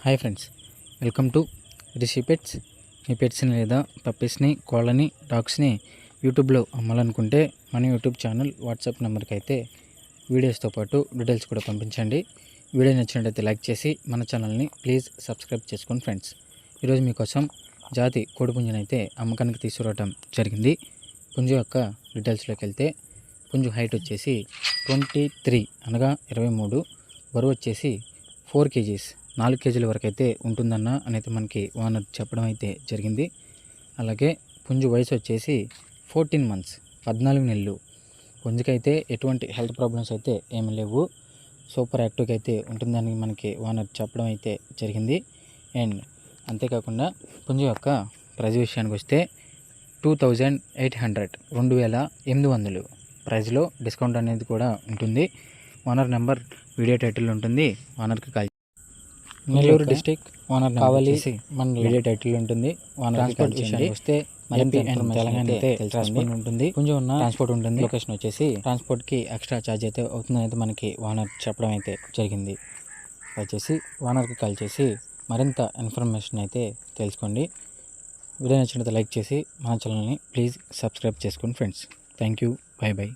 Hi friends, welcome to Rishi pets. మీ పెట్స్ని లేదా పప్పీస్ని, కోళ్ళని, డాగ్స్ని యూట్యూబ్లో అమ్మాలనుకుంటే మన యూట్యూబ్ ఛానల్, వాట్సాప్ నెంబర్కి అయితే వీడియోస్తో పాటు డీటెయిల్స్ కూడా పంపించండి. వీడియో నచ్చినట్లయితే లైక్ చేసి మన ఛానల్ని ప్లీజ్ సబ్స్క్రైబ్ చేసుకోండి ఫ్రెండ్స్. ఈరోజు మీకోసం జాతి కోడిపుంజుని అయితే అమ్మకానికి తీసుకురావడం జరిగింది. పుంజు యొక్క డీటెయిల్స్లోకి వెళ్తే పుంజు హైట్ వచ్చేసి 23 అనగా 23, బరువు వచ్చేసి 4 kgs 4 kgల వరకు అయితే ఉంటుందన్న అనేది మనకి ఓనర్ చెప్పడం అయితే జరిగింది. అలాగే పుంజు వయసు వచ్చేసి 14 months 14 నెలలు. పుంజుకైతే ఎటువంటి హెల్త్ ప్రాబ్లమ్స్ అయితే ఏమీ లేవు. సూపర్ యాక్టివ్గా అయితే ఉంటుందని మనకి ఓనర్ చెప్పడం అయితే జరిగింది. అండ్ అంతేకాకుండా పుంజు యొక్క ప్రైజ్ విషయానికి వస్తే 2800 2800 ప్రైజ్లో డిస్కౌంట్ అనేది కూడా ఉంటుంది. ఓనర్ నెంబర్ వీడియో టైటిల్ ఉంటుంది. ఓనర్కి కాల్. నెల్లూరు డిస్టిక్ ఓనర్ కావాలి మన వీడియో టైటిల్ ఉంటుంది. ఓనర్ ట్రాన్స్పోర్ట్ విషయానికి వస్తే తెలంగాణ అయితే ట్రాన్స్పోర్ట్ ఉంటుంది, కొంచెం ఉన్న ట్రాన్స్పోర్ట్ ఉంటుంది. లొకేషన్ వచ్చేసి ట్రాన్స్పోర్ట్కి ఎక్స్ట్రా ఛార్జ్ అయితే అవుతుందని అయితే మనకి ఓనర్ చెప్పడం అయితే జరిగింది. వచ్చేసి ఓనర్కి కాల్ చేసి మరింత ఇన్ఫర్మేషన్ అయితే తెలుసుకోండి. వీడియో నచ్చినట్లయితే లైక్ చేసి మన ఛానల్ని ప్లీజ్ సబ్స్క్రైబ్ చేసుకోండి friends. Thank you. By by.